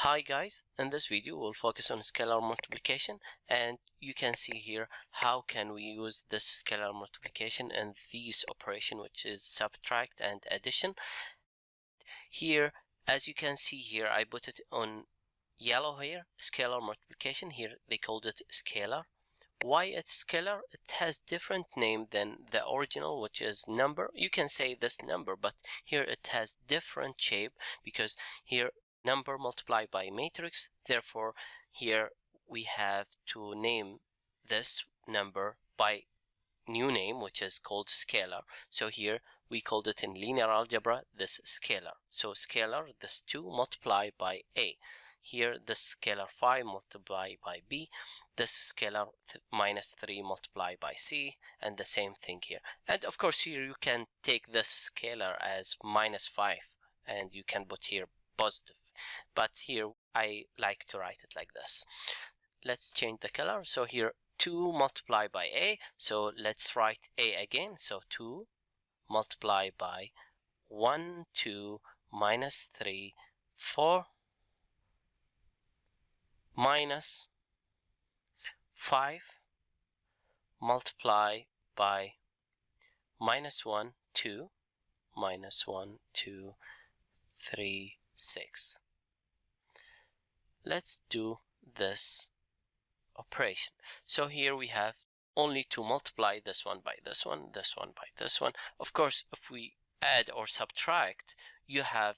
Hi guys, in this video we'll focus on scalar multiplication, and you can see here how can we use this scalar multiplication in this operation, which is subtract and addition. Here, as you can see here, I put it on yellow here, scalar multiplication. Here they called it scalar. Why it's scalar? It has different name than the original, which is number. You can say this number, but here it has different shape because here number multiplied by matrix. Therefore, here we have to name this number by new name, which is called scalar. So here we called it in linear algebra this scalar. So scalar, this 2 multiplied by a. Here this scalar 5 multiplied by b, this scalar minus 3 multiplied by c, and the same thing here. And of course here you can take this scalar as minus 5 and you can put here positive, but here I like to write it like this. Let's change the color. So here 2 multiplied by a, so let's write a again. So 2 multiplied by 1, 2, minus 3, 4, minus 5 multiply by minus 1, 2, minus 1, 2, 3, 6. Let's do this operation. So here we have only to multiply this one by this one, this one by this one. Of course, if we add or subtract, you have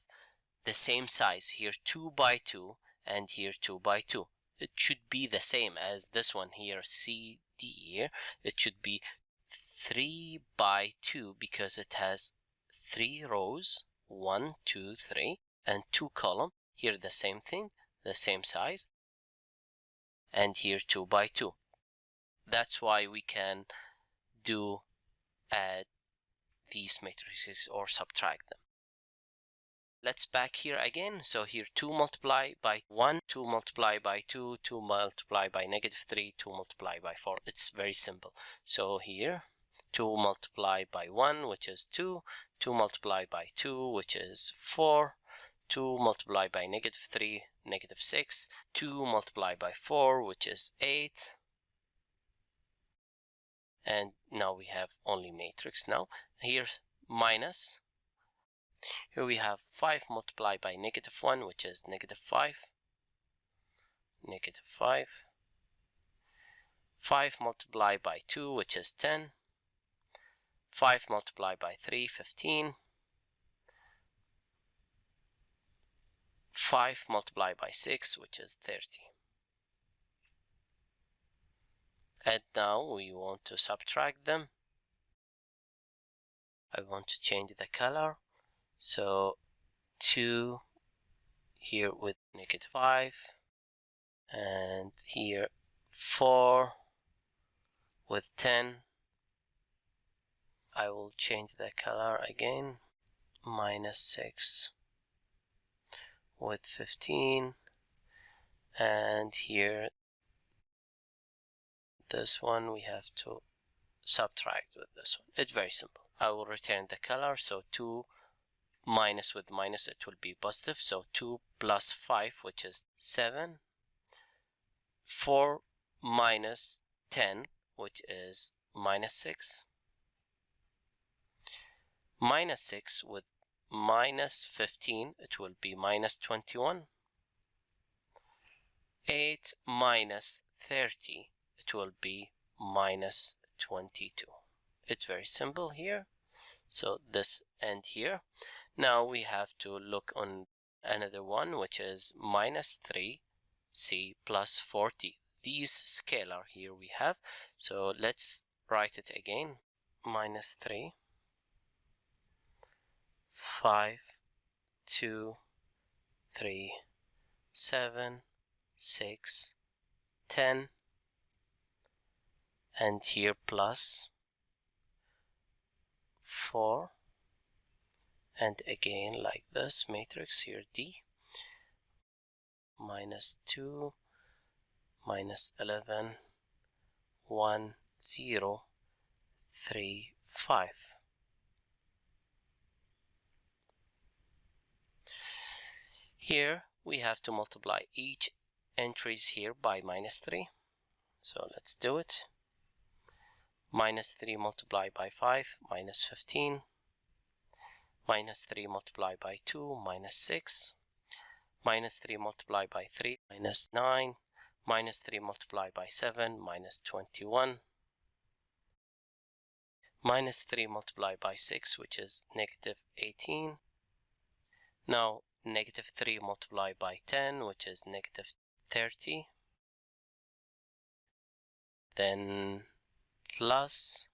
the same size here, 2 by 2, and here 2 by 2. It should be the same as this one here, C, D here. It should be 3 by 2 because it has 3 rows, 1, 2, 3, and 2 columns. Here the same thing, the same size, and here 2 by 2. That's why we can add these matrices or subtract them. Let's back here again. So here 2 multiplied by 1, 2 multiplied by 2, 2 multiplied by negative 3, 2 multiplied by 4. It's very simple. So here 2 multiplied by 1, which is 2, 2 multiplied by 2, which is 4, 2 multiplied by negative 3, negative 6, 2 multiplied by 4, which is 8. And now we have only matrix now. Here minus. Here we have 5 multiplied by negative 1, which is negative 5. Negative 5. 5 multiplied by 2, which is 10. 5 multiplied by 3, 15. 5 multiplied by 6, which is 30. And now we want to subtract them. I want to change the color. So 2 here with negative 5, and here 4 with 10. I will change the color again. Minus 6 with 15, and here this one we have to subtract with this one. It's very simple. I will return the color. So 2 minus with minus, it will be positive. So 2 plus 5, which is 7. 4 minus 10, which is minus 6. Minus 6 with minus 15, it will be minus 21. 8 minus 30, it will be minus 22. It's very simple here. So this end here. Now we have to look on another one, which is minus 3c plus 40. These scalar here we have. So let's write it again. Minus 3, 5, 2, 3, 7, 6, 10, and here plus 4, and again like this matrix here D, minus 2, minus 11, 1, 0, 3, 5. Here we have to multiply each entries here by -3. So let's do it. -3 multiplied by 5, -15. -3 multiplied by 2, -6. -3 multiplied by 3, -9. -3 multiplied by 7, -21. -3 multiplied by 6, which is -18. Now -3 multiplied by 10, which is -30. Then plus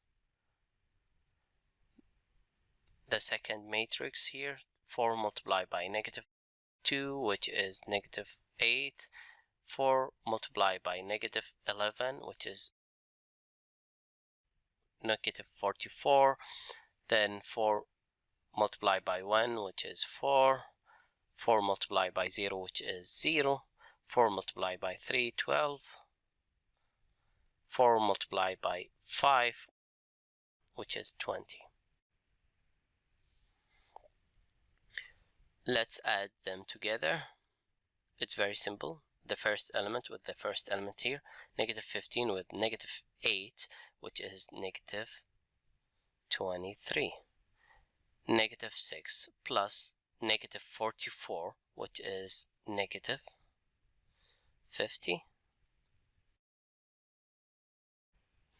the second matrix here, 4 multiplied by -2, which is -8. 4 multiplied by -11, which is -44. Then 4 multiplied by 1, which is 4. 4 multiplied by 0, which is 0. 4 multiplied by 3, 12. 4 multiplied by 5, which is 20. Let's add them together. It's very simple. The first element with the first element here, -15 with -8, which is -23. -6 plus -44, which is -50.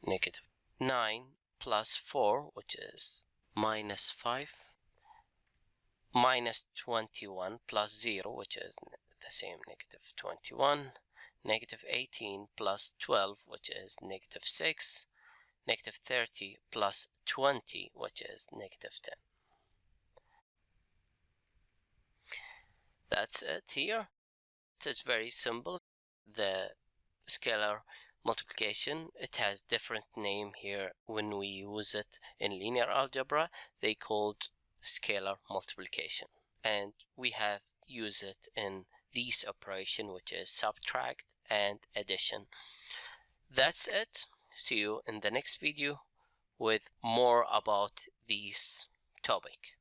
-9 plus 4, which is -5. -21 plus 0, which is the same, -21. -18 plus 12, which is -6. -30 plus 20, which is -10. That's it here. It is very simple. The scalar multiplication, it has different name here when we use it in linear algebra. They called scalar multiplication, and we have used it in this operation, which is subtract and addition. That's it. See you in the next video with more about this topic.